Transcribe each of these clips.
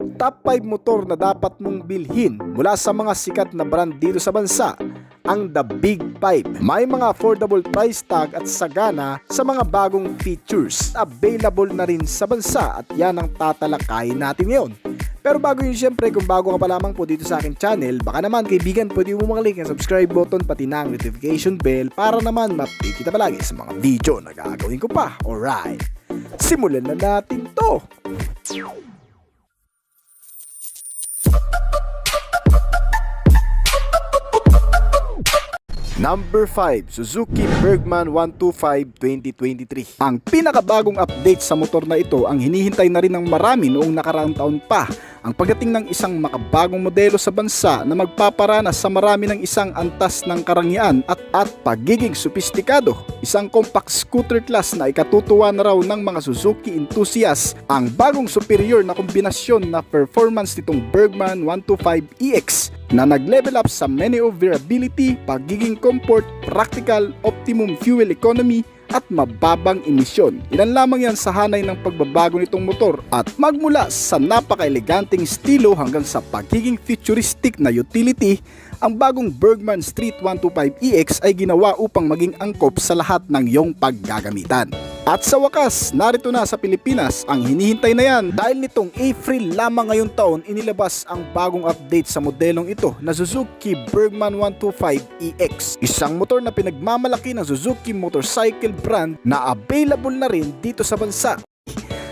Top 5 motor na dapat mong bilhin mula sa mga sikat na brand dito sa bansa, ang The Big 5. May mga affordable price tag at sagana sa mga bagong features. Available na rin sa bansa at yan ang tatalakayin natin ngayon. Pero bago yun, syempre, kung bago ka pa lamang po dito sa aking channel, baka naman kaibigan, pwede mo makalik ang subscribe button pati na ang notification bell para naman ma-update kita palagi sa mga video na gagawin ko pa. Alright, simulan na natin to! Number 5, Suzuki Bergman 125 2023. Ang pinakabagong update sa motor na ito ang hinihintay na rin ng marami noong nakaraang taon pa. Ang pagdating ng isang makabagong modelo sa bansa na magpaparana sa marami ng isang antas ng karangyaan at pagiging sopistikado. Isang compact scooter class na ikatutuwa na raw ng mga Suzuki enthusiasts. Ang bagong superior na kombinasyon na performance nitong Bergman 125 EX na nag-level up sa maneuverability, pagiging comfort, practical, optimum fuel economy at mababang emisyon. Ilan lamang yan sa hanay ng pagbabago nitong motor at magmula sa napaka-eleganteng estilo hanggang sa pagiging futuristic na utility, ang bagong Bergman Street 125 EX ay ginawa upang maging angkop sa lahat ng iyong paggagamitan. At sa wakas, narito na sa Pilipinas ang hinihintay na yan dahil nitong April lamang ngayong taon inilabas ang bagong update sa modelong ito na Suzuki Bergman 125 EX. Isang motor na pinagmamalaki ng Suzuki motorcycle brand na available na rin dito sa bansa.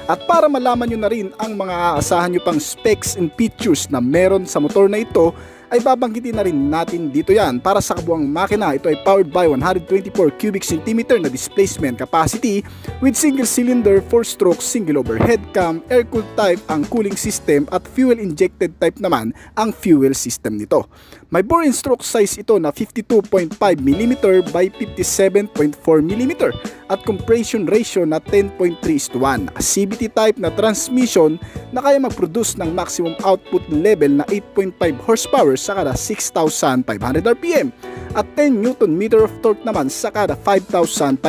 At para malaman nyo na rin ang mga aasahan nyo pang specs and features na meron sa motor na ito, ay babanggitin na rin natin dito yan. Para sa kabuang makina, ito ay powered by 124 cubic centimeter na displacement capacity with single cylinder, 4-stroke, single overhead cam, air-cooled type ang cooling system at fuel-injected type naman ang fuel system nito. May bore and stroke size ito na 52.5mm by 57.4mm at compression ratio na 10.3:1. CVT type na transmission na kaya mag-produce ng maximum output level na 8.5 horsepower sa kada 6,500 RPM at 10 Nm of torque naman sa kada 5,500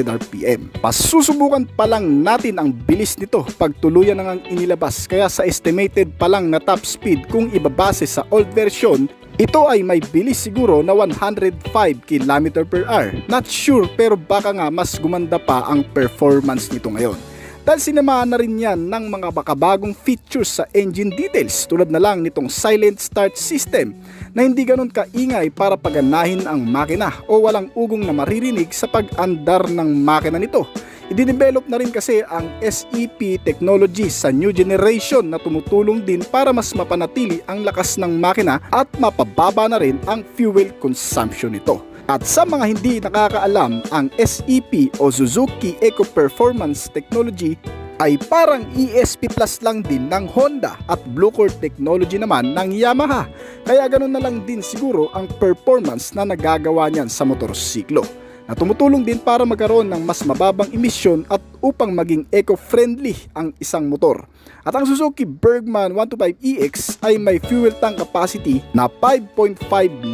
RPM. Pasusubukan pa lang natin ang bilis nito pag tuluyan na ngang inilabas, kaya sa estimated pa lang na top speed kung ibabase sa old version, ito ay may bilis siguro na 105 km/h. Not sure, pero baka nga mas gumanda pa ang performance nito ngayon. Dahil sinamahan na rin yan ng mga bakabagong features sa engine details tulad na lang nitong silent start system na hindi ganun kaingay para paganahin ang makina o walang ugong na maririnig sa pag-andar ng makina nito. I-develop na rin kasi ang SEP technology sa new generation na tumutulong din para mas mapanatili ang lakas ng makina at mapababa na rin ang fuel consumption nito. At sa mga hindi nakakaalam, ang SEP o Suzuki Eco Performance Technology ay parang ESP Plus lang din ng Honda at Bluecore Technology naman ng Yamaha. Kaya ganun na lang din siguro ang performance na nagagawa niyan sa motorsiklo, na tumutulong din para magkaroon ng mas mababang emisyon at upang maging eco-friendly ang isang motor. At ang Suzuki Bergman 125 EX ay may fuel tank capacity na 5.5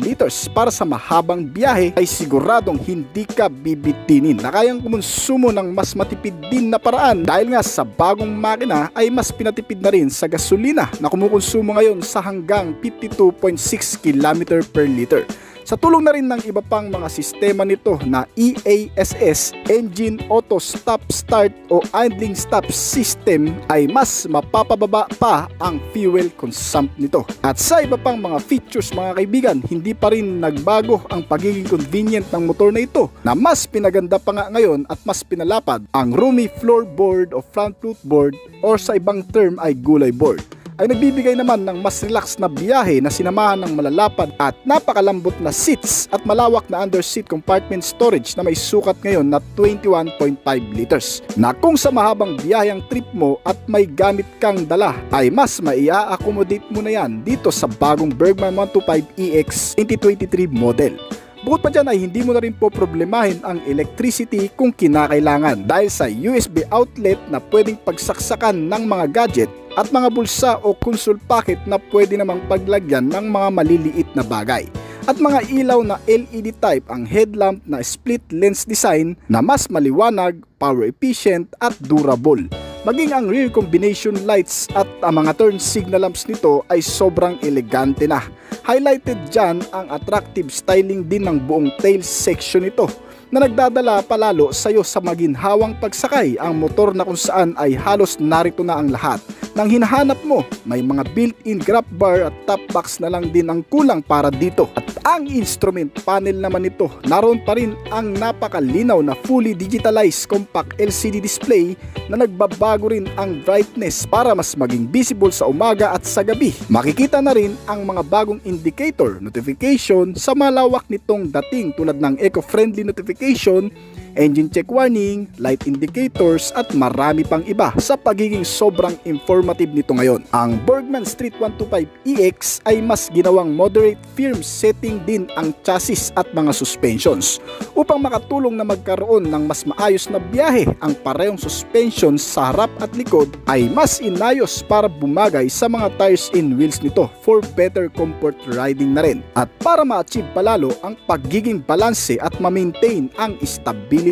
liters para sa mahabang biyahe ay siguradong hindi ka bibitinin na kayang kumonsumo ng mas matipid din na paraan dahil nga sa bagong makina ay mas pinatipid na rin sa gasolina na kumukonsumo ngayon sa hanggang 52.6 km per liter. Sa tulong na rin ng iba pang mga sistema nito na EASS, Engine Auto Stop Start o Idling Stop System, ay mas mapapababa pa ang fuel consumption nito. At sa iba pang mga features mga kaibigan, hindi pa rin nagbago ang pagiging convenient ng motor na ito, na mas pinaganda pa nga ngayon at mas pinalapad ang roomy floorboard o front footboard or sa ibang term ay gulay board. Ay nagbibigay naman ng mas relax na biyahe na sinamahan ng malalapad at napakalambot na seats at malawak na underseat compartment storage na may sukat ngayon na 21.5 liters. Na kung sa mahabang biyahe ang trip mo at may gamit kang dala, ay mas maia-accommodate mo na yan dito sa bagong Bergman 125 EX 2023 model. Bukod pa dyan ay hindi mo na rin po problemahin ang electricity kung kinakailangan dahil sa USB outlet na pwedeng pagsaksakan ng mga gadget at mga bulsa o console pocket na pwede namang paglagyan ng mga maliliit na bagay. At mga ilaw na LED type ang headlamp na split lens design na mas maliwanag, power efficient at durable. Maging ang rear combination lights at ang mga turn signal lamps nito ay sobrang elegante na. Highlighted dyan ang attractive styling din ng buong tail section nito na nagdadala palalo sa iyo sa maginhawang pagsakay ang motor na kung saan ay halos narito na ang lahat ng hinahanap mo. May mga built-in grab bar at top box na lang din ang kulang para dito. At ang instrument panel naman nito, naroon pa rin ang napakalinaw na fully digitalized compact LCD display na nagbabago rin ang brightness para mas maging visible sa umaga at sa gabi. Makikita na rin ang mga bagong indicator notification sa malawak nitong dating tulad ng eco-friendly notification, engine check warning, light indicators at marami pang iba sa pagiging sobrang informative nito ngayon. Ang Bergman Street 125EX ay mas ginawang moderate firm setting din ang chassis at mga suspensions upang makatulong na magkaroon ng mas maayos na biyahe. Ang parehong suspensions sa harap at likod ay mas inayos para bumagay sa mga tires and wheels nito for better comfort riding na rin at para ma-achieve palalo ang pagiging balanse at ma-maintain ang stability.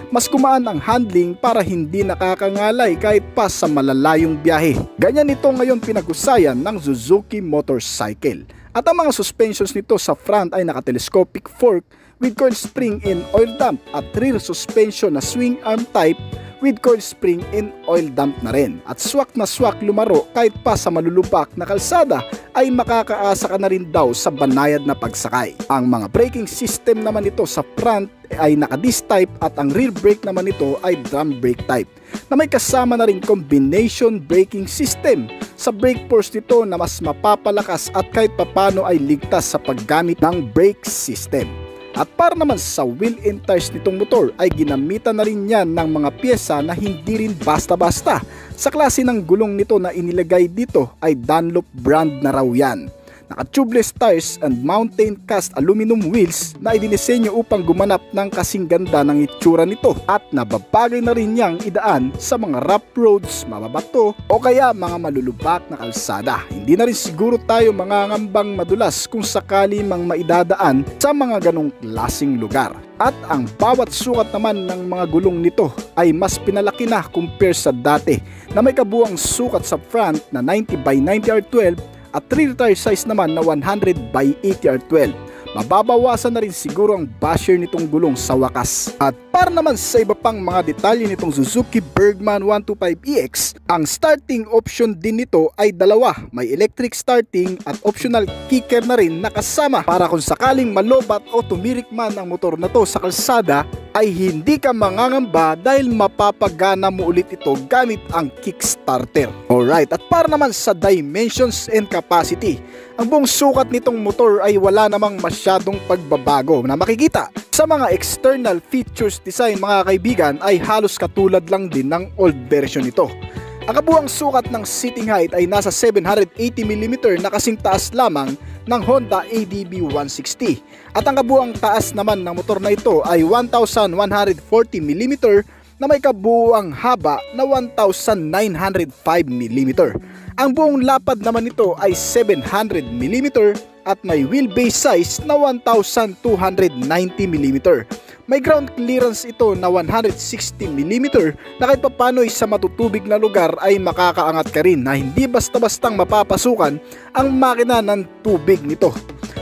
Mas gumaan ang handling para hindi nakakangalay kahit pa sa malalayong biyahe. Ganyan ito ngayon pinag-usayan ng Suzuki motorcycle. At ang mga suspensions nito sa front ay naka-telescopic fork with coil spring and oil dump at rear suspension na swing arm type with coil spring and oil dump na rin. At swak na swak lumaro kahit pa sa malulubak na kalsada ay makakaasa ka na rin daw sa banayad na pagsakay. Ang mga braking system naman nito sa front ay naka-disc type at ang rear brake naman nito ay drum brake type na may kasama na rin combination braking system sa brake force nito na mas mapapalakas at kahit papano ay ligtas sa paggamit ng brake system. At para naman sa wheel and tires nitong motor ay ginamitan na rin yan ng mga pyesa na hindi rin basta-basta. Sa klase ng gulong nito na inilagay dito ay Dunlop brand na raw yan. Naka-tubeless tires and mountain cast aluminum wheels na idinisenyo upang gumanap ng kasing ganda ng itsura nito at nababagay na rin niyang idaan sa mga rough roads, mababato o kaya mga malulubak na kalsada. Hindi na rin siguro tayo mangangambang madulas kung sakali mang maidadaan sa mga ganong klaseng lugar. At ang bawat sukat naman ng mga gulong nito ay mas pinalaki na compare sa dati na may kabuang sukat sa front na 90 by 90 R12 at rear tire size naman na 100 by 80 R12. Mababawasan na rin siguro ang basher nitong gulong sa wakas. At para naman sa iba pang mga detalye nitong Suzuki Bergman 125EX, ang starting option din nito ay dalawa. May electric starting at optional kicker na rin nakasama para kung sakaling malobat o tumirik man ang motor na to sa kalsada ay hindi ka mangangamba dahil mapapagana mo ulit ito gamit ang kickstarter. Alright, at para naman sa dimensions and capacity, ang buong sukat nitong motor ay wala namang masyadong pagbabago na makikita. Sa mga external features design mga kaibigan ay halos katulad lang din ng old version nito. Ang kabuang sukat ng seating height ay nasa 780mm na kasing taas lamang ng Honda ADB 160 at ang kabuang taas naman ng motor na ito ay 1140mm na may kabuang haba na 1905mm. Ang buong lapad naman nito ay 700mm at may wheelbase size na 1290mm. May ground clearance ito na 160mm na kahit papano sa matutubig na lugar ay makakaangat ka rin na hindi basta-bastang mapapasukan ang makina ng tubig nito.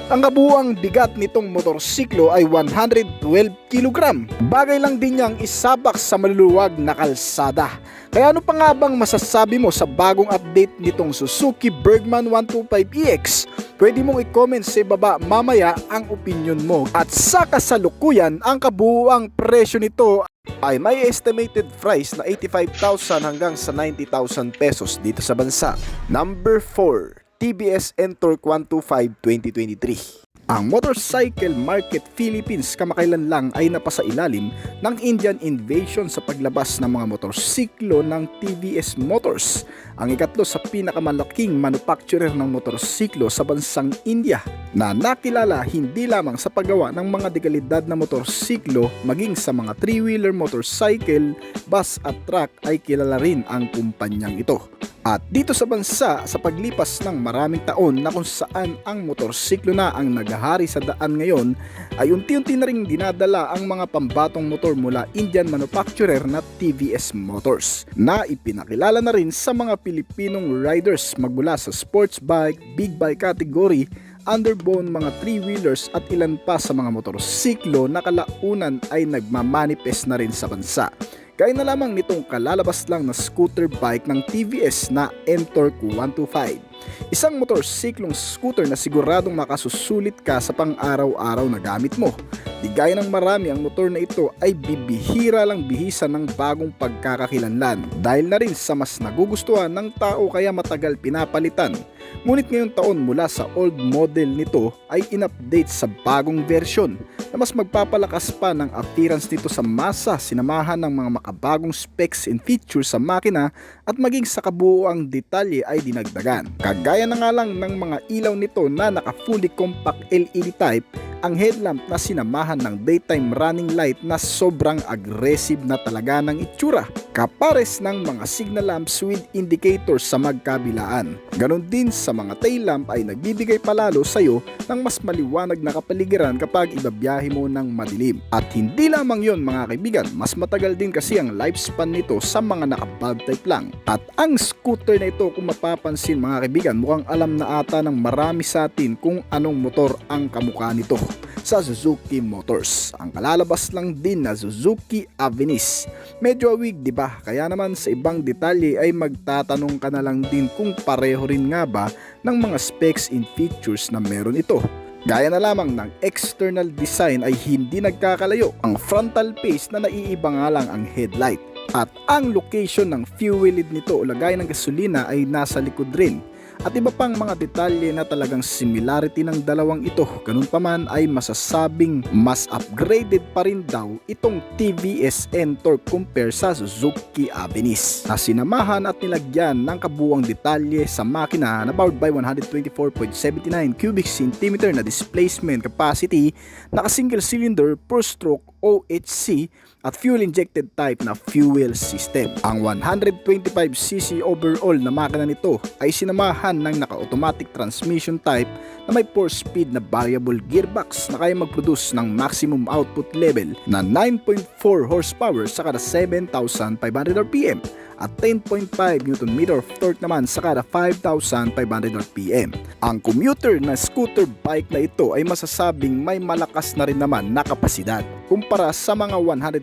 Ang kabuuang bigat nitong motorsiklo ay 112kg. Bagay lang din niyang isabak sa maluluwag na kalsada. Kaya ano pa nga bang masasabi mo sa bagong update nitong Suzuki Bergman 125EX? Pwede mong i-comment sa ibaba mamaya ang opinion mo. At sa kasalukuyan, ang kabuuang presyo nito ay may estimated price na 85,000 hanggang sa 90,000 pesos dito sa bansa. Number 4. TBS Ntorq 125 2023. Ang motorcycle market Philippines kamakailan lang ay napasailalim ng Indian invasion sa paglabas ng mga motorsiklo ng TVS Motors, ang ikatlo sa pinakamalaking manufacturer ng motorsiklo sa bansang India. na nakilala hindi lamang sa paggawa ng mga dekalidad na motorsiklo maging sa mga 3-wheeler motorcycle, bus at truck ay kilala rin ang kumpanyang ito. At dito sa bansa, sa paglipas ng maraming taon na kung saan ang motorsiklo na ang naghahari sa daan ngayon, ay unti-unti na ring dinadala ang mga pambatong motor mula Indian manufacturer na TVS Motors, na ipinakilala na rin sa mga Pilipinong riders magmula sa sports bike, big bike category, underbone, mga 3-wheelers at ilan pa sa mga motorsiklo na kalaunan ay nagmamanifest na rin sa bansa. Gaya na lamang nitong kalalabas lang na scooter bike ng TVS na N-Torque 125. Isang motorsiklong scooter na siguradong makasusulit ka sa pang-araw-araw na gamit mo. Di gaya ng marami, ang motor na ito ay bibihira lang bihisa ng bagong pagkakakilanlan dahil na rin sa mas nagugustuhan ng tao kaya matagal pinapalitan. Ngunit ngayong taon mula sa old model nito ay in-update sa bagong version na mas magpapalakas pa ng appearance nito sa masa, sinamahan ng mga makabagong specs and features sa makina at maging sa kabuuang detalye ay dinagdagan. Kagaya na nga lang ng mga ilaw nito na naka-fully compact LED type, ang headlamp na sinamahan ng daytime running light na sobrang aggressive na talaga ng itsura, kapares ng mga signal lamps with indicators sa magkabilaan. Ganon din sa mga tail lamp ay nagbibigay palalo sa iyo ng mas maliwanag na kapaligiran kapag ibabiyahe mo ng madilim. At hindi lamang yon mga kaibigan, mas matagal din kasi ang lifespan nito sa mga naka-bulb type lang. At ang scooter na ito, kung mapapansin mga kaibigan, mukhang alam na ata ng marami sa atin kung anong motor ang kamukha nito. Sa Suzuki Motors, ang kalalabas lang din na Suzuki Avenis. Medyo awig, di ba? Kaya naman sa ibang detalye ay magtatanong ka na lang din kung pareho rin nga ba ng mga specs and features na meron ito. Gaya na lamang ng external design ay hindi nagkakalayo. Ang frontal face na naiiba nga lang ang headlight. At ang location ng fuel lid nito o lagay ng gasolina ay nasa likod rin. At iba pang mga detalye na talagang similarity ng dalawang ito. Ganun pa man ay masasabing mas upgraded pa rin daw itong TVS N-Torque compare sa Suzuki Avenis, na sinamahan at nilagyan ng kabuuang detalye sa makina na powered by 124.79 cubic centimeter na displacement capacity, naka single cylinder per stroke OHC at fuel injected type na fuel system. Ang 125cc overall na makina nito ay sinamahan ng naka-automatic transmission type na may 4-speed na variable gearbox na kaya mag-produce ng maximum output level na 9.4 horsepower sa kada 7,500 RPM at 10.5 Nm of torque naman sa kada 5,500 RPM. Ang commuter na scooter bike na ito ay masasabing may malakas na rin naman na kapasidad kumpara sa mga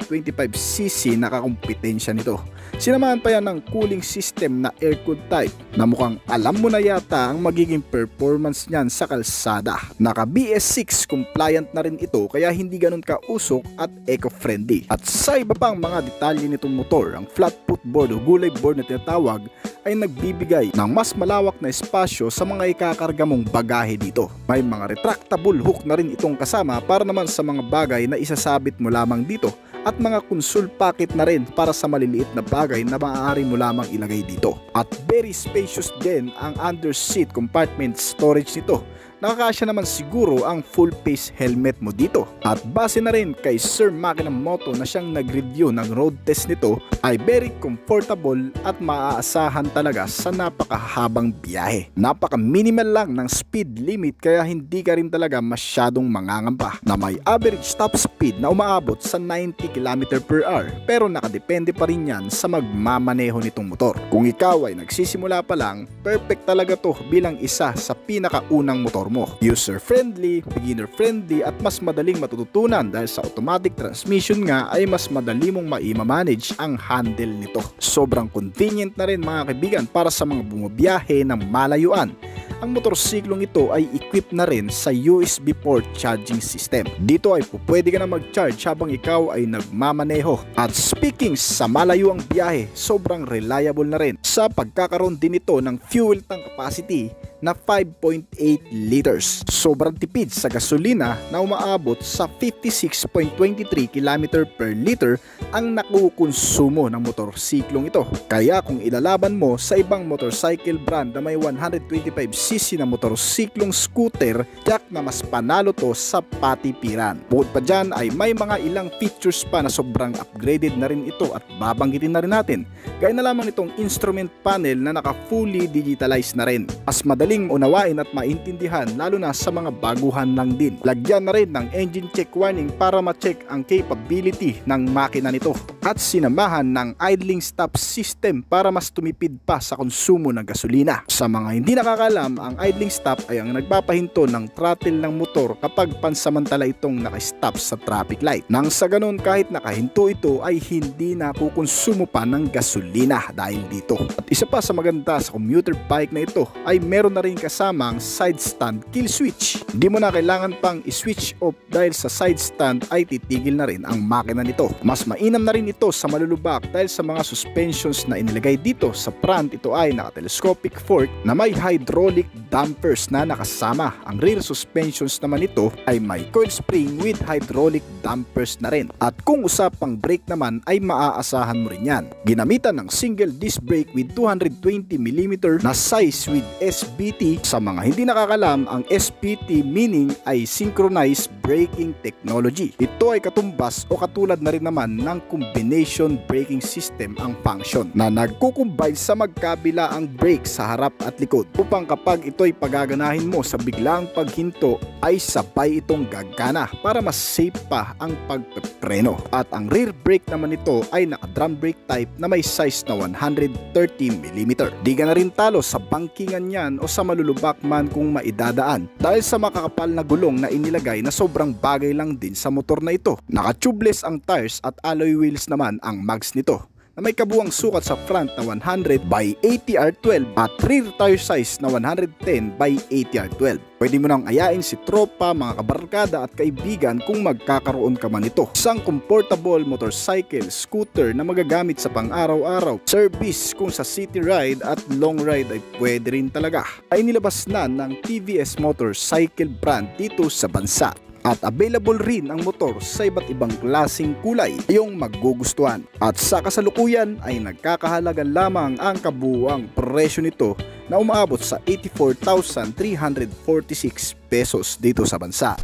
125cc na kakumpetensya nito. Sinamahan pa yan ng cooling system na air-cooled type na mukhang alam mo na yata ang magiging performance niyan sa kalsada. Naka BS6 compliant na rin ito kaya hindi ganun kausok at eco-friendly. At sa iba pang mga detalye nitong motor, ang flat footboard o gulay board na tinatawag ay nagbibigay ng mas malawak na espasyo sa mga ikakarga mong bagahe dito. May mga retractable hook na rin itong kasama para naman sa mga bagay na isasabit mo lamang dito at mga console pocket na rin para sa maliliit na bagay na maaari mo lamang ilagay dito. At very spacious din ang under seat compartment storage nito. Nakakasya naman siguro ang full face helmet mo dito. At base na rin kay Sir Makina Moto na siyang nag-review ng road test nito ay very comfortable at maaasahan talaga sa napakahabang biyahe. Napaka-minimal lang ng speed limit kaya hindi ka rin talaga masyadong mangangamba na may average top speed na umaabot sa 90 km/h pero nakadepende pa rin yan sa magmamaneho nitong motor. Kung ikaw ay nagsisimula pa lang, perfect talaga to bilang isa sa pinakaunang motor mo. User-friendly, beginner-friendly at mas madaling matututunan dahil sa automatic transmission nga ay mas madali mong maimamanage ang handle nito. Sobrang convenient na rin mga kaibigan para sa mga bumabiyahe ng malayuan. Ang motorsiklong ito ay equipped na rin sa USB port charging system. Dito ay pwede ka na mag-charge habang ikaw ay nagmamaneho. At speaking sa malayuang biyahe, sobrang reliable na rin sa pagkakaroon din ito ng fuel tank capacity na 5.8 liters. Sobrang tipid sa gasolina na umaabot sa 56.23 km per liter ang nakukonsumo ng motorsiklong ito. Kaya kung ilalaban mo sa ibang motorcycle brand na may 125cc na motorsiklong scooter, tiyak na mas panalo to sa patipiran. Bukod pa dyan ay may mga ilang features pa na sobrang upgraded na rin ito at babanggitin na rin natin. Gaya na lamang itong instrument panel na naka-fully digitalized na rin. Mas madaling unawain at maintindihan lalo na sa mga baguhan lang din. Lagyan na rin ng engine check warning para ma-check ang capability ng makina nito. At sinamahan ng idling stop system para mas tumipid pa sa konsumo ng gasolina. Sa mga hindi nakakalam, ang idling stop ay ang nagpapahinto ng throttle ng motor kapag pansamantala itong naka-stop sa traffic light. Nang sa ganun kahit nakahinto ito ay hindi nakukonsumo pa ng gasolina dahil dito. At isa pa sa maganda sa commuter bike na ito ay meron na rin kasamang side stand kill switch. Hindi mo na kailangan pang i-switch off dahil sa side stand ay titigil na rin ang makina nito. Mas mainam na rin ito sa malulubak dahil sa mga suspensions na inilagay dito sa front. Ito ay naka-telescopic fork na may hydraulic dampers na nakasama. Ang rear suspensions naman ito ay may coil spring with hydraulic dampers na rin. At kung usapang brake naman ay maaasahan mo rin yan. Ginamitan ng single disc brake with 220mm na size with SBT. Sa mga hindi nakakalam, ang SBT meaning ay synchronized braking technology. Ito ay katumbas o katulad na rin naman ng combination braking system ang function na nagkukumbine sa magkabila ang brake sa harap at likod upang kapag ito ay pagaganahin mo sa biglang paghinto ay sabay itong gagana para mas safe pa ang pagpepreno. At ang rear brake naman nito ay naka-drum brake type na may size na 130mm. Di ka na rin talo sa bangkingan yan o sa malulubak man kung maidadaan dahil sa makakapal na gulong na inilagay na sobrang bagay lang din sa motor na ito. Naka-tubeless ang tires at alloy wheels naman ang mags nito na may kabuang sukat sa front na 100 by 80R12 at rear tire size na 110 by 80R12. Pwede mo nang ayain si tropa, mga kabarkada at kaibigan kung magkakaroon ka man nito. Isang comfortable motorcycle, scooter na magagamit sa pang-araw-araw, service kung sa city ride at long ride ay pwede rin talaga. Ay nilabas na ng TVS Motorcycle brand dito sa bansa. At available rin ang motor sa iba't ibang klaseng kulay yung magugustuhan. At sa kasalukuyan ay nagkakahalaga lamang ang kabuuang presyo nito na umaabot sa 84,346 pesos dito sa bansa.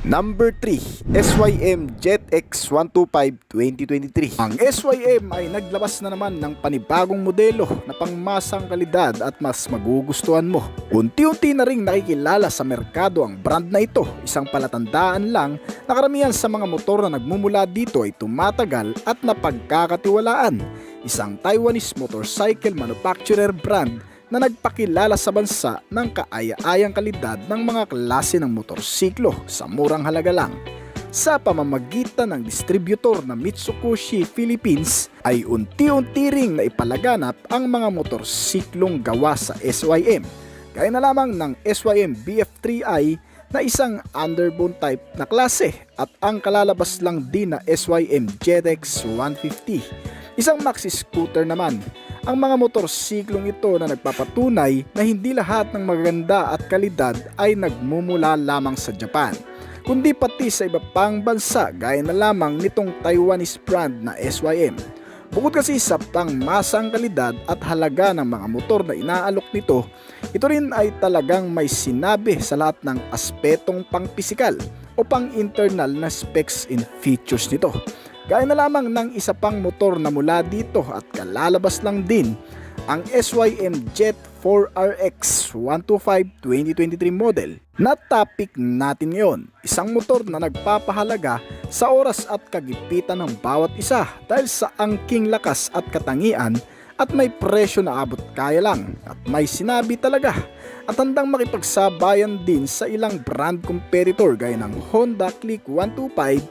Number 3, SYM Jet X 125 2023. Ang SYM ay naglabas na naman ng panibagong modelo na pangmasang kalidad at mas magugustuhan mo. Unti-unti na ring nakikilala sa merkado ang brand na ito. Isang palatandaan lang na karamihan sa mga motor na nagmumula dito ay tumatagal at napagkakatiwalaan. Isang Taiwanese motorcycle manufacturer brand na nagpakilala sa bansa ng kaaya-ayang kalidad ng mga klase ng motorsiklo sa murang halaga lang. Sa pamamagitan ng distributor na Mitsubishi Philippines ay unti-unti ring naipalaganap ang mga motorsiklong gawa sa SYM. Gaya na lamang ng SYM BF3i na isang underbone type na klase at ang kalalabas lang din na SYM ZX 150. Isang maxi scooter naman. Ang mga motorsiklong ito na nagpapatunay na hindi lahat ng maganda at kalidad ay nagmumula lamang sa Japan, kundi pati sa iba pang bansa gaya na lamang nitong Taiwanese brand na SYM. Bukod kasi sa pangmasang kalidad at halaga ng mga motor na inaalok nito, ito rin ay talagang may sinabi sa lahat ng aspetong pang-pisikal o pang-internal na specs and features nito. Gaya na lamang ng isa pang motor na mula dito at kalalabas lang din, ang SYM Jet 4RX 125 2023 model na topic natin ngayon. Isang motor na nagpapahalaga sa oras at kagipitan ng bawat isa dahil sa angking lakas at katangian at may presyo na abot kaya lang at may sinabi talaga at handang makipagsabayan din sa ilang brand competitor gaya ng Honda Click 125,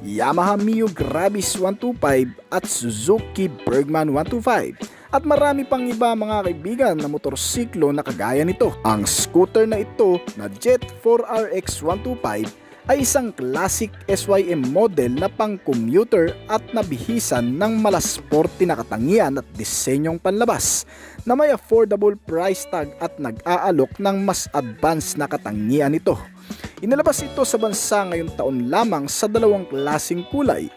Yamaha Mio Gravis 125 at Suzuki Bergman 125 at marami pang iba mga kaibigan na motorsiklo na kagaya nito. Ang scooter na ito na Jet 4RX 125 ay isang classic SYM model na pang-commuter at nabihisan ng malasporte na katangian at disenyong panlabas na may affordable price tag at nag-aalok ng mas advanced na katangian nito. Inilabas ito sa bansa ngayong taon lamang sa dalawang klaseng kulay,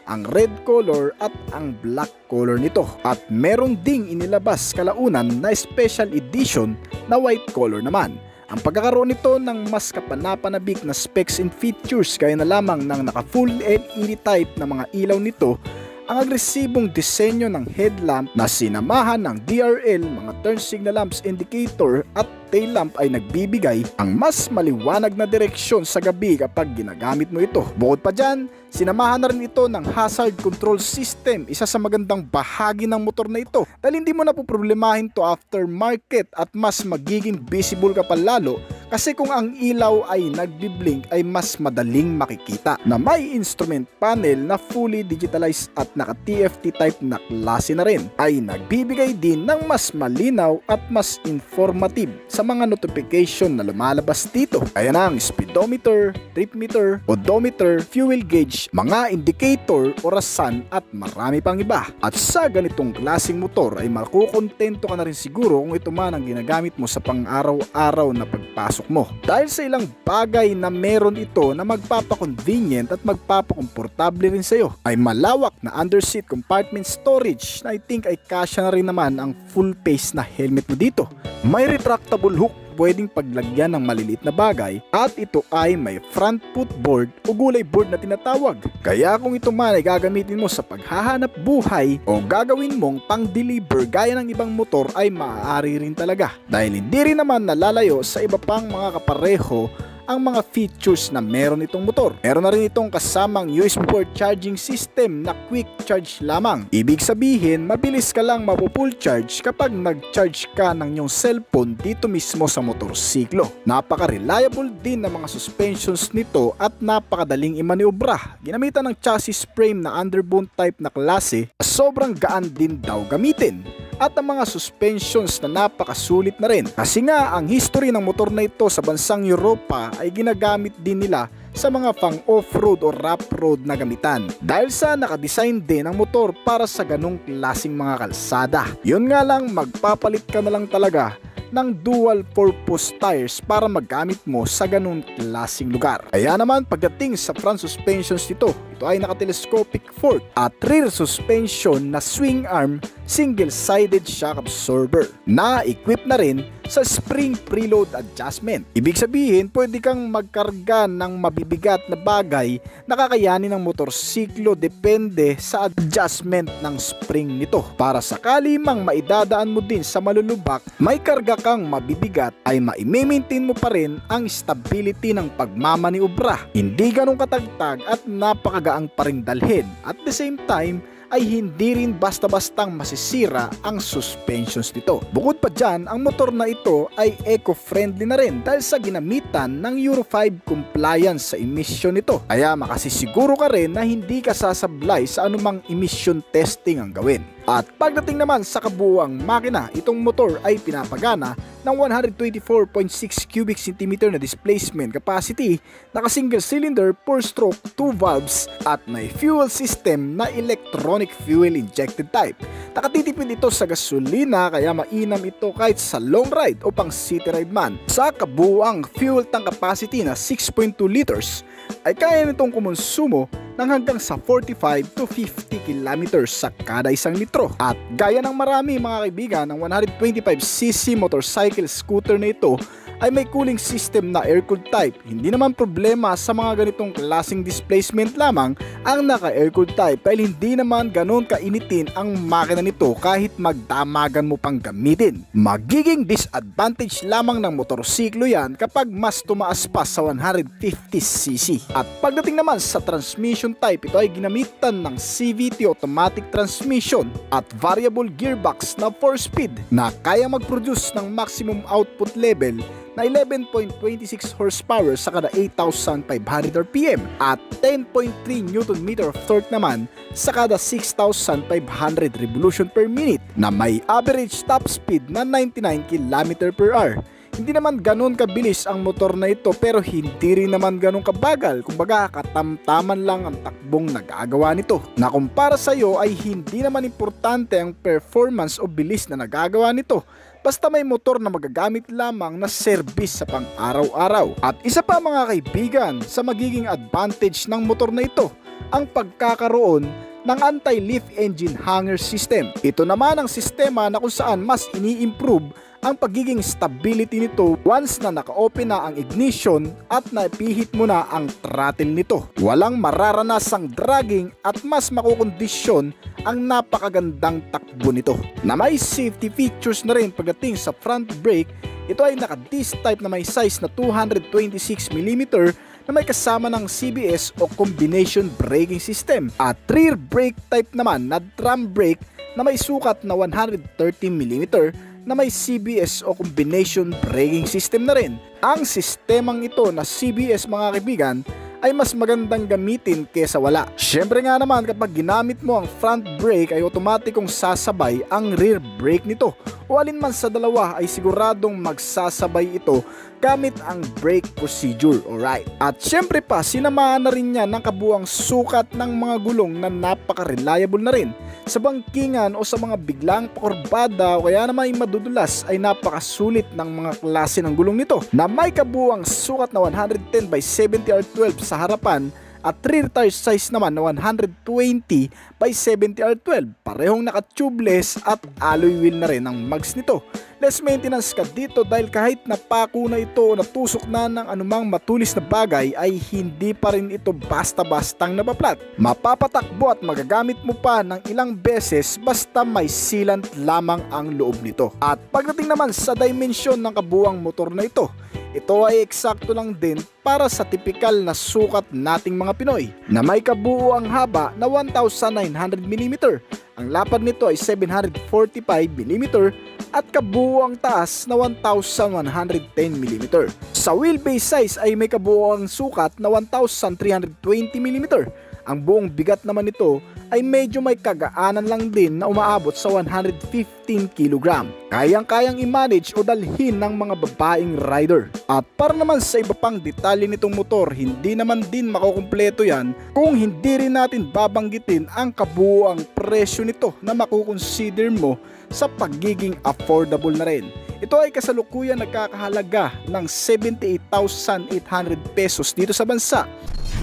ang red color at ang black color nito, at meron ding inilabas kalaunan na special edition na white color naman. Ang pagkakaroon nito ng mas kapanapanabik na specs and features gaya na lamang ng naka full LED type na mga ilaw nito, ang agresibong disenyo ng headlamp na sinamahan ng DRL, mga turn signal lamps indicator at tail lamp ay nagbibigay ang mas maliwanag na direksyon sa gabi kapag ginagamit mo ito. Bukod pa dyan, sinamahan na rin ito ng hazard control system, isa sa magandang bahagi ng motor na ito dahil hindi mo na po problemahin to after market at mas magiging visible ka pa lalo kasi kung ang ilaw ay nagbiblink ay mas madaling makikita. Na may instrument panel na fully digitalized at naka TFT type na klase na rin ay nagbibigay din ng mas malinaw at mas informative sa mga notification na lumalabas dito. Kaya na ang speedometer, trip meter, odometer, fuel gauge, mga indicator, orasan at marami pang iba. At sa ganitong klaseng motor ay makukontento ka na rin siguro kung ito man ang ginagamit mo sa pang-araw-araw na pagpasok mo. Dahil sa ilang bagay na meron ito na magpapakonvenient at magpapakomportable rin sa iyo, ay malawak na underseat compartment storage na I think ay kasya na rin naman ang full face na helmet mo dito. May retractable hook pwedeng paglagyan ng maliliit na bagay at ito ay may front footboard o gulay board na tinatawag. Kaya kung ito man ay gagamitin mo sa paghahanap buhay o gagawin mong pang-deliver gaya ng ibang motor ay maaari rin talaga. Dahil hindi rin naman nalalayo sa iba pang mga kapareho ang mga features na meron itong motor. Meron na rin itong kasamang USB port charging system na quick charge lamang. Ibig sabihin, mabilis ka lang mapupull charge kapag nag-charge ka ng iyong cellphone dito mismo sa motorsiklo. Napaka-reliable din ng mga suspensions nito at napakadaling imaniobra. Ginamitan ng chassis frame na underbone type na klase, sobrang gaan din daw gamitin. At ang mga suspensions na napakasulit na rin. Kasi nga ang history ng motor na ito sa bansang Europa ay ginagamit din nila sa mga pang off-road o rough road na gamitan. Dahil sa nakadesign din ang motor para sa ganong klaseng mga kalsada. Yun nga lang, magpapalit ka na lang talaga ng dual purpose tires para magamit mo sa ganung klaseng lugar. Kaya naman pagdating sa front suspensions nito, ito ay naka-telescopic fork at rear suspension na swing arm single-sided shock absorber na equip na rin sa spring preload adjustment. Ibig sabihin, pwede kang magkarga ng mabibigat na bagay na kakayanin ng motorsiklo depende sa adjustment ng spring nito. Para sakali mang maidadaan mo din sa malulubak, may karga kang mabibigat ay ma-maintain mo pa rin ang stability ng pagmamaniobra. Hindi ganun katagtag at napakagaang pa rin dalhin. At the same time, ay hindi rin basta-bastang masisira ang suspensions nito. Bukod pa dyan, ang motor na ito ay eco-friendly na rin dahil sa ginamitan ng Euro 5 compliance sa emission nito. Kaya makasisiguro ka rin na hindi ka sasablay sa anumang emission testing ang gawin. At pagdating naman sa kabuuang makina, itong motor ay pinapagana ng 124.6 cubic centimeter na displacement capacity, naka single cylinder, 4-stroke, 2 valves at may fuel system na electronic fuel injected type. Nakatitipid ito sa gasolina kaya mainam ito kahit sa long ride o pang city ride man. Sa kabuuang fuel tank capacity na 6.2 liters ay kaya nitong kumonsumo ng hanggang sa 45 to 50 kilometers sa kada isang litro. At gaya ng marami mga kaibigan, ng 125cc motorcycle scooter na ito ay may cooling system na air-cooled type. Hindi naman problema sa mga ganitong klaseng displacement lamang ang naka-air-cooled type dahil hindi naman ganon kainitin ang makina nito kahit magdamagan mo pang gamitin. Magiging disadvantage lamang ng motorsiklo yan kapag mas tumaas pa sa 150cc. At pagdating naman sa transmission type, ito ay ginamitan ng CVT automatic transmission at variable gearbox na 4-speed na kaya mag-produce ng maximum output level na 11.26 horsepower sa kada 8,500 RPM at 10.3 Nm of torque naman sa kada 6,500 revolution per minute na may average top speed na 99 km per hour. Hindi naman ganun kabilis ang motor na ito pero hindi rin naman ganun kabagal. Kumbaga katamtaman lang ang takbong nagagawa nito. Na kumpara sa iyo ay hindi naman importante ang performance o bilis na nagagawa nito. Basta may motor na magagamit lamang na service sa pang-araw-araw. At isa pa mga kaibigan sa magiging advantage ng motor na ito, ang pagkakaroon ng anti-leaf engine hanger system. Ito naman ang sistema na kung saan mas ini-improve ang pagiging stability nito once na naka-open na ang ignition at napihit mo na ang throttle nito. Walang mararanasang dragging at mas makukondisyon ang napakagandang takbo nito. Na may safety features na rin pagdating sa front brake, ito ay naka-disc type na may size na 226mm na may kasama ng CBS o combination braking system. At rear brake type naman na drum brake na may sukat na 130mm na may CBS o combination braking system na rin. Ang sistemang ito na CBS mga kaibigan ay mas magandang gamitin kesa wala. Syempre nga naman kapag ginamit mo ang front brake ay otomatikong sasabay ang rear brake nito. O alinman sa dalawa ay siguradong magsasabay ito gamit ang brake procedure, alright. At syempre pa, sinamahan na rin niya ng kabuang sukat ng mga gulong na napaka-reliable na rin. Sa bangkingan o sa mga biglang pakurbada o kaya naman madudulas ay napakasulit ng mga klase ng gulong nito. Na may kabuang sukat na 110 by 70 R12 sa harapan at rear tire size naman na 120 by 70 R12. Parehong naka-tubeless at alloy wheel na rin ang mags nito. Less maintenance ka dito dahil kahit napako na ito o natusok na ng anumang matulis na bagay ay hindi pa rin ito basta-bastang napaplat. Mapapatakbo at magagamit mo pa ng ilang beses basta may sealant lamang ang loob nito. At pagdating naman sa dimension ng kabuang motor na ito, ito ay eksakto lang din para sa tipikal na sukat nating mga Pinoy na may kabuuang haba na 1,900mm. Ang lapad nito ay 745mm at kabuuang taas na 1,110mm. Sa wheelbase size ay may kabuuang sukat na 1,320mm. Ang buong bigat naman nito ay medyo may kagaanan lang din na umaabot sa 115kg. Kayang-kayang i-manage o dalhin ng mga babaeng rider. At para naman sa iba pang detalye nitong motor, hindi naman din makukumpleto yan kung hindi rin natin babanggitin ang kabuuang presyo nito na makukonsider mo sa pagiging affordable na rin. Ito ay kasalukuyan nagkakahalaga ng 78,800 pesos dito sa bansa.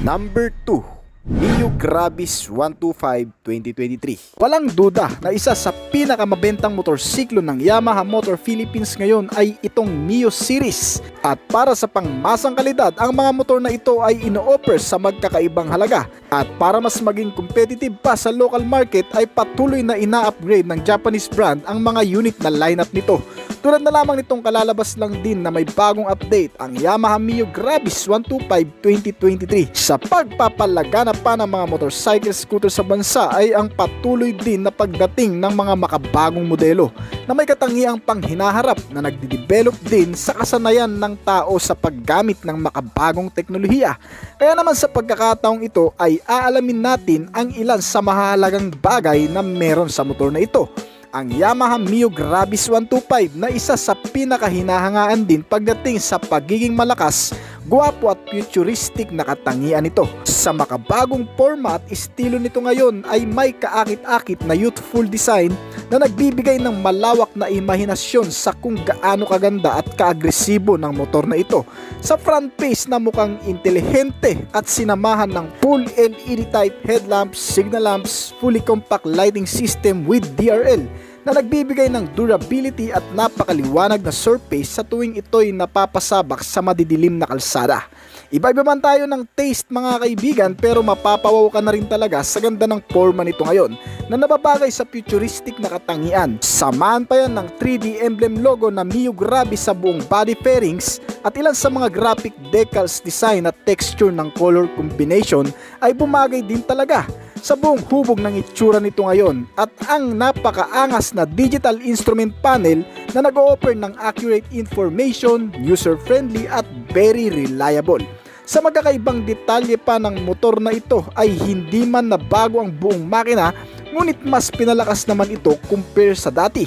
Number 2, Mio Gravis 125 2023. Walang duda na isa sa pinakamabentang motorsiklo ng Yamaha Motor Philippines ngayon ay itong Mio Series. At para sa pangmasang kalidad, ang mga motor na ito ay ino-offer sa magkakaibang halaga. At para mas maging competitive pa sa local market ay patuloy na ina-upgrade ng Japanese brand ang mga unit na lineup nito. Tulad na lamang nitong kalalabas lang din na may bagong update ang Yamaha Mio Gravis 125 2023. Sa pagpapalagana pa ng mga motorcycle scooter sa bansa ay ang patuloy din na pagdating ng mga makabagong modelo na may katangiang panghinaharap na nagde-develop din sa kasanayan ng tao sa paggamit ng makabagong teknolohiya. Kaya naman sa pagkakataong ito ay aalamin natin ang ilan sa mahalagang bagay na meron sa motor na ito. Ang Yamaha Mio Gravis 125 na isa sa pinakahinahangaan din pagdating sa pagiging malakas, gwapo at futuristic na katangian nito. Sa makabagong forma at estilo nito ngayon ay may kaakit-akit na youthful design na nagbibigay ng malawak na imahinasyon sa kung gaano kaganda at kaagresibo ng motor na ito. Sa front face na mukhang intelihente at sinamahan ng full LED type headlamps, signal lamps, fully compact lighting system with DRL na nagbibigay ng durability at napakaliwanag na surface sa tuwing ito'y napapasabak sa madidilim na kalsada. Iba-iba man tayo ng taste mga kaibigan pero mapapawaw ka na rin talaga sa ganda ng forma nito ngayon na nababagay sa futuristic na katangian. Samahan pa yan ng 3D emblem logo na Mio Gravis sa buong body fairings at ilan sa mga graphic decals design at texture ng color combination ay bumagay din talaga sa buong hubog ng itsura nito ngayon at ang napakaangas na digital instrument panel na nag-o-offer ng accurate information, user-friendly at very reliable. Sa magkakaibang detalye pa ng motor na ito ay hindi man nabago ang buong makina ngunit mas pinalakas naman ito compare sa dati.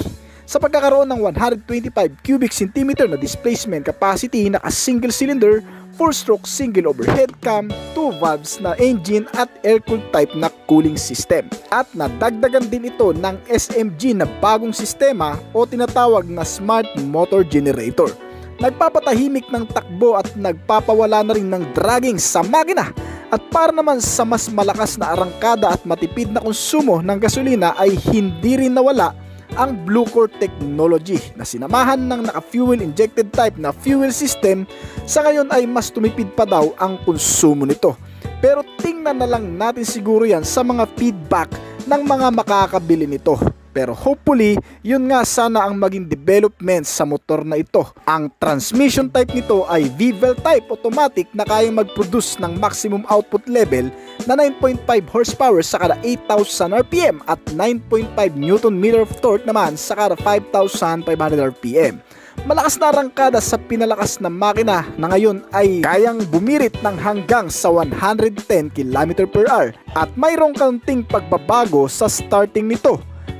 sa pagkakaroon ng 125 cubic centimeter na displacement capacity, naka single cylinder, 4-stroke single overhead cam, 2 valves na engine at air-cooled type na cooling system. At nadagdagan din ito ng SMG na bagong sistema o tinatawag na Smart Motor Generator. Nagpapatahimik ng takbo at nagpapawala na rin ng dragging sa makina. At para naman sa mas malakas na arangkada at matipid na konsumo ng gasolina ay hindi rin nawala ang Blue Core technology na sinamahan ng naka-fuel injected type na fuel system. Sa ngayon ay mas tumipid pa daw ang konsumo nito. Pero tingnan na lang natin siguro yan sa mga feedback ng mga makakabili nito. Pero hopefully, yun nga sana ang maging development sa motor na ito. Ang transmission type nito ay V-Vel type automatic na kayang mag-produce ng maximum output level na 9.5 horsepower sa kada 8,000 RPM at 9.5 Nm of torque naman sa kada 5,500 RPM. Malakas na arangkada sa pinalakas na makina na ngayon ay kayang bumirit ng hanggang sa 110 km/h at mayroong kaunting pagbabago sa starting nito.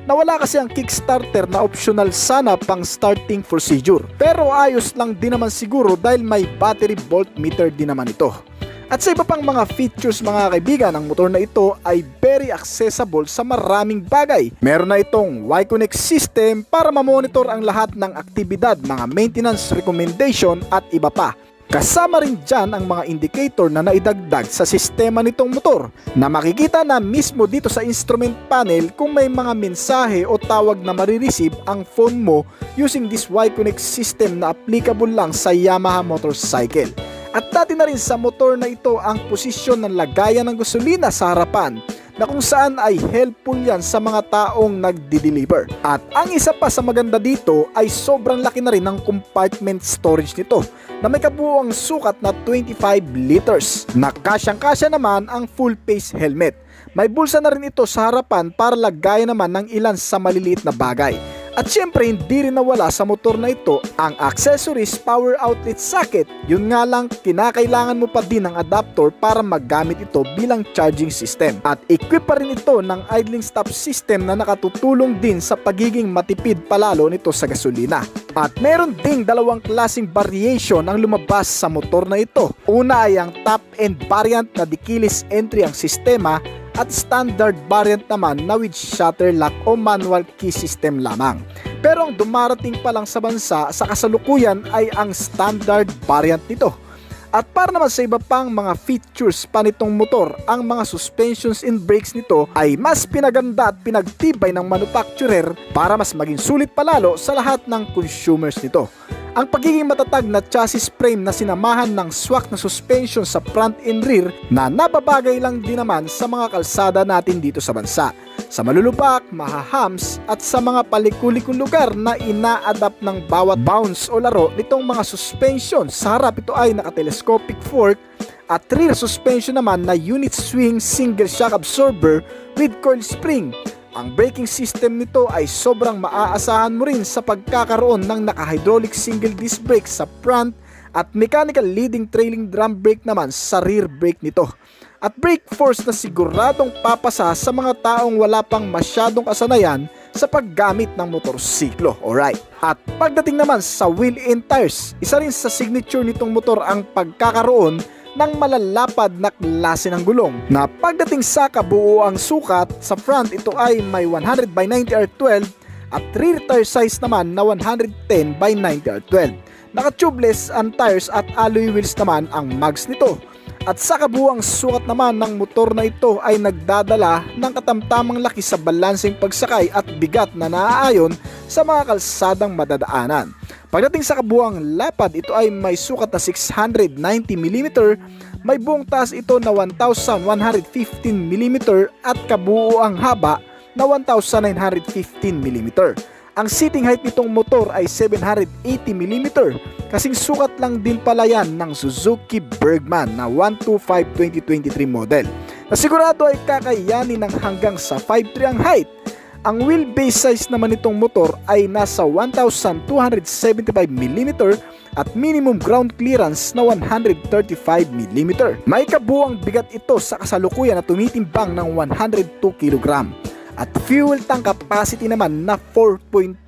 Nawala kasi ang kickstarter na optional sana pang starting procedure. Pero ayos lang din naman siguro dahil may battery voltmeter din naman ito. At sa iba pang mga features mga kaibigan, ang motor na ito ay very accessible sa maraming bagay. Meron na itong Y-Connect system para mamonitor ang lahat ng aktibidad, mga maintenance recommendation at iba pa. Kasama rin dyan ang mga indicator na naidagdag sa sistema nitong motor na makikita na mismo dito sa instrument panel kung may mga mensahe o tawag na marireceive ang phone mo using this Y-Connect system na applicable lang sa Yamaha motorcycle. At dati na rin sa motor na ito ang posisyon ng lagayan ng gasolina sa harapan na kung saan ay helpful yan sa mga taong nagdi-deliver. At ang isa pa sa maganda dito ay sobrang laki na rin ng compartment storage nito na may kabuuang sukat na 25 liters. Nakasyang-kasya naman ang full face helmet. May bulsa na rin ito sa harapan para lagayan naman ng ilan sa maliliit na bagay. At syempre hindi rin nawala sa motor na ito ang accessories power outlet socket. Yun nga lang, kinakailangan mo pa din ng adapter para magamit ito bilang charging system. At equip pa rin ito ng idling stop system na nakatutulong din sa pagiging matipid palalo nito sa gasolina. At meron ding dalawang klaseng variation ang lumabas sa motor na ito. Una ay ang top end variant na di keyless entry ang sistema at standard variant naman na with shutter lock o manual key system lamang. Pero ang dumarating pa lang sa bansa sa kasalukuyan ay ang standard variant nito. At para naman sa iba pang mga features pa nitong motor, ang mga suspensions and brakes nito ay mas pinaganda at pinagtibay ng manufacturer para mas maging sulit palalo sa lahat ng consumers nito. Ang pagiging matatag na chassis frame na sinamahan ng swak na suspension sa front and rear na nababagay lang din naman sa mga kalsada natin dito sa bansa. Sa malulubak, mahahams at sa mga palikulikong lugar na ina-adapt ng bawat bounce o laro nitong mga suspension. Sa harap ito ay naka-telescopic fork at rear suspension naman na unit swing single shock absorber with coil spring. Ang braking system nito ay sobrang maaasahan mo rin sa pagkakaroon ng naka-hydraulic single disc brake sa front at mechanical leading trailing drum brake naman sa rear brake nito. At brake force na siguradong papasa sa mga taong wala pang masyadong kasanayan sa paggamit ng motorsiklo. Alright. At pagdating naman sa wheel and tires, isa rin sa signature nitong motor ang pagkakaroon ng malalapad na klase ng gulong na pagdating sa kabuuang sukat, sa front ito ay may 100 by 90 R12 at rear tire size naman na 110 by 90 R12. Naka-tubeless ang tires at alloy wheels naman ang mags nito. At sa kabuuang sukat naman ng motor na ito ay nagdadala ng katamtamang laki sa balanseng pagsakay at bigat na naaayon sa mga kalsadang madadaanan. Pagdating sa kabuuang lapad, ito ay may sukat na 690mm, may buong taas ito na 1115mm at kabuuang haba na 1915mm. Ang seating height nitong motor ay 780mm, kasing sukat lang din pala yan ng Suzuki Bergman na 125 2023 model, na sigurado ay kakayanin ng hanggang sa 5'3" ang height. Ang wheelbase size naman nitong motor ay nasa 1275mm at minimum ground clearance na 135mm. May kabuuang bigat ito sa kasalukuyan na tumitimbang ng 102 kg. at fuel tank capacity naman na 4.2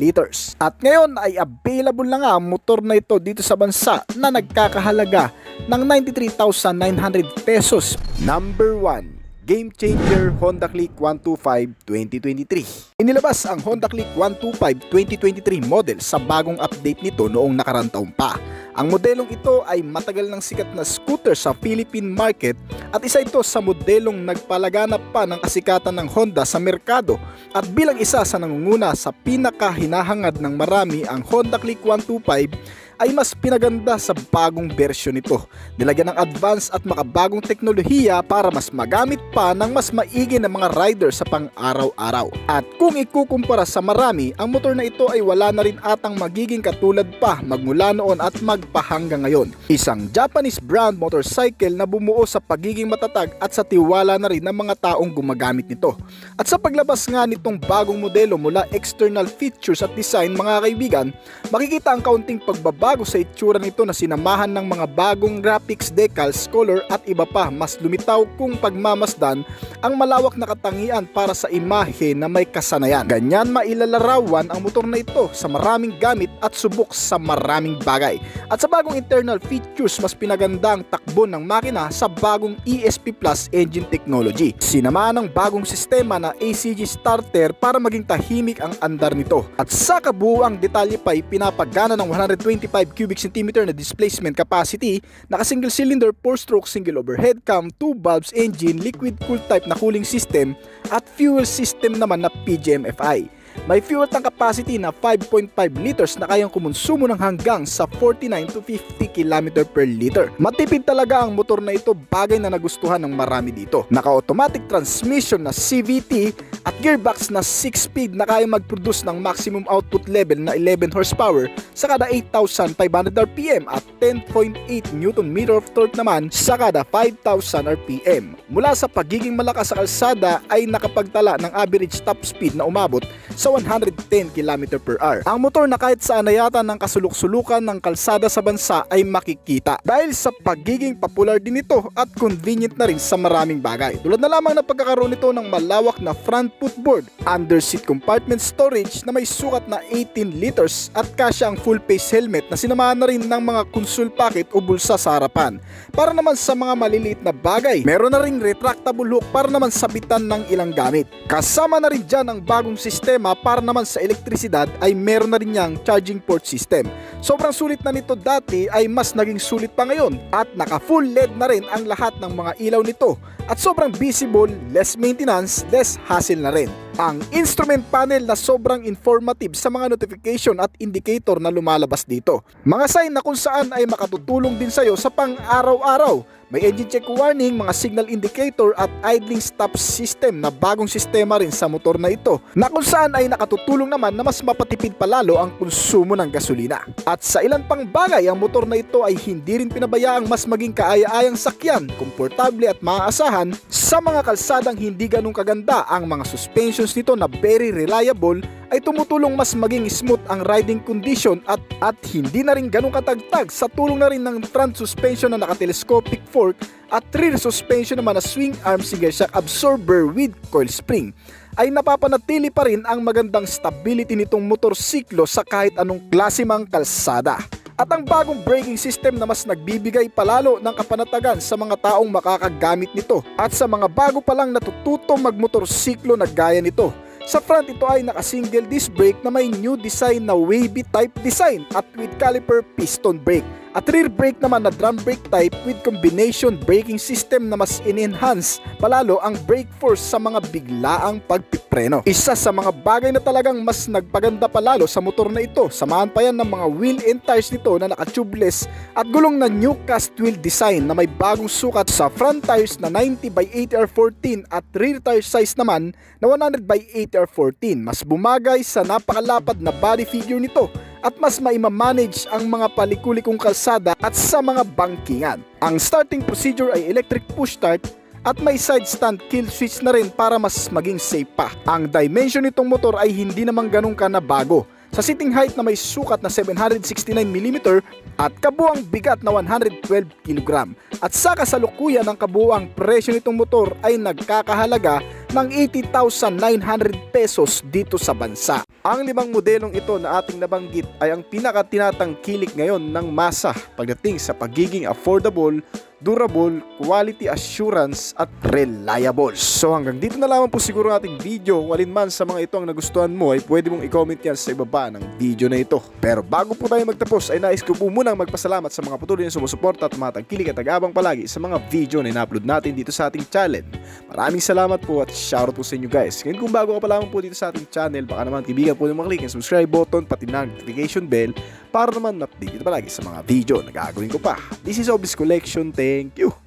liters. At ngayon ay available na nga ang motor na ito dito sa bansa na nagkakahalaga ng 93,900 pesos. Number 1, Game Changer Honda Click 125 2023. Inilabas ang Honda Click 125 2023 model sa bagong update nito noong nakarang taon pa. Ang modelong ito ay matagal ng sikat na scooter sa Philippine market at isa ito sa modelong nagpalaganap pa ng kasikatan ng Honda sa merkado, at bilang isa sa nangunguna sa pinakahinahangad ng marami, ang Honda Click 125 ay mas pinaganda sa bagong bersyon nito. Nilagyan ng advanced at makabagong teknolohiya para mas magamit pa ng mas maigi ng mga rider sa pang-araw-araw. At kung ikukumpara sa marami, ang motor na ito ay wala na rin atang magiging katulad pa magmula noon at magpahanggang ngayon. Isang Japanese brand motorcycle na bumuo sa pagiging matatag at sa tiwala na rin ng mga taong gumagamit nito. At sa paglabas nga nitong bagong modelo mula external features at design, mga kaibigan, makikita ang kaunting pagbabago sa itsura nito na sinamahan ng mga bagong graphics, decals, color at iba pa. Mas lumitaw kung pagmamasdan ang malawak na katangian para sa imahe na may kasanayan. Ganyan mailalarawan ang motor na ito sa maraming gamit at subok sa maraming bagay. At sa bagong internal features, mas pinaganda ang takbo ng makina sa bagong ESP Plus engine technology. Sinamahan ng bagong sistema na ACG starter para maging tahimik ang andar nito. At sa kabuuang detalye pa, pinapagana ng 125 cubic centimeter na displacement capacity, naka single cylinder 4-stroke single overhead cam, 2 valves engine, liquid cooled type na cooling system at fuel system naman na PGM-FI. May fuel tank capacity na 5.5 liters na kayang kumonsumo ng hanggang sa 49 to 50 km per liter. Matipid talaga ang motor na ito, bagay na nagustuhan ng marami dito. Naka-automatic transmission na CVT at gearbox na 6-speed na kayang mag-produce ng maximum output level na 11 horsepower sa kada 8,500 RPM at 10.8 Nm of torque naman sa kada 5,000 RPM. Mula sa pagiging malakas sa kalsada ay nakapagtala ng average top speed na umabot sa 110 km per hour. Ang motor na kahit saan na yata ng kasuluk-sulukan ng kalsada sa bansa ay makikita dahil sa pagiging popular din ito at convenient na rin sa maraming bagay. Tulad na lamang na pagkakaroon nito ng malawak na front footboard, under seat compartment storage na may sukat na 18 liters at kasya ang full face helmet na sinamahan na rin ng mga console pocket o bulsa sa harapan. Para naman sa mga maliliit na bagay, meron na ring retractable hook para naman sabitan ng ilang gamit. Kasama na rin dyan ang bagong sistema para naman sa elektrisidad ay meron na rin niyang charging port system. Sobrang sulit na nito dati ay mas naging sulit pa ngayon at naka full LED na rin ang lahat ng mga ilaw nito at sobrang visible, less maintenance, less hassle na rin. Ang instrument panel na sobrang informative sa mga notification at indicator na lumalabas dito. Mga sign na kung saan ay makatutulong din sa'yo sa pang-araw-araw. May engine check warning, mga signal indicator at idling stop system na bagong sistema rin sa motor na ito, na kung saan ay nakatutulong naman na mas mapatipid palalo ang konsumo ng gasolina. At sa ilan pang bagay, ang motor na ito ay hindi rin pinabayaang mas maging kaaya-ayang sakyan, komportable at maaasahan sa mga kalsadang hindi ganun kaganda. Ang mga suspensions nito na very reliable ay tumutulong mas maging smooth ang riding condition at hindi na rin ganun katagtag sa tulong na rin ng front suspension na naka-telescopic fork at rear suspension naman na swing arm single shock absorber with coil spring ay napapanatili pa rin ang magandang stability nitong motorsiklo sa kahit anong klase mang kalsada. At ang bagong braking system na mas nagbibigay palalo ng kapanatagan sa mga taong makakagamit nito at sa mga bago pa lang natututong magmotorsiklo na gaya nito. Sa front, ito ay naka-single disc brake na may new design na wavy type design at with caliper piston brake. At rear brake naman na drum brake type with combination braking system na mas in-enhance palalo ang brake force sa mga biglaang pagpipreno. Isa sa mga bagay na talagang mas nagpaganda palalo sa motor na ito. Samahan pa yan ng mga wheel and tires nito na naka-tubeless at gulong na new cast wheel design na may bagong sukat sa front tires na 90 by 80 R14 at rear tire size naman na 100 by 80 R14. Mas bumagay sa napakalapad na body figure nito at mas maimamanage ang mga palikulikong kalsada at sa mga bangkingan. Ang starting procedure ay electric push start at may side stand kill switch na rin para mas maging safe pa. Ang dimension nitong motor ay hindi naman ganun ka na bago. Sa sitting height na may sukat na 769mm at kabuang bigat na 112kg. At sa kasalukuyan ng kabuang presyo nitong motor ay nagkakahalaga ng 80,900 pesos dito sa bansa. Ang 5 modelong ito na ating nabanggit ay ang pinakatinatangkilik ngayon ng masa pagdating sa pagiging affordable, durable, quality assurance at reliable. So hanggang dito na lamang po siguro ang ating video. Kung alin man sa mga ito ang nagustuhan mo ay pwede mong i-comment yan sa ibaba ng video na ito. Pero bago po tayo magtapos ay nais ko po munang magpasalamat sa mga patuloy na sumusuporta at tumatangkilik at nag-aabang palagi sa mga video na ina-upload natin dito sa ating channel. Maraming salamat po at shoutout po sa inyo guys. Ngayon kung bago ka pa lamang po dito sa ating channel, baka naman kaibigan po nyo maklik ang subscribe button pati na notification bell para naman update palagi sa mga video na gagawin ko pa. This is Obis Collection. Thank you.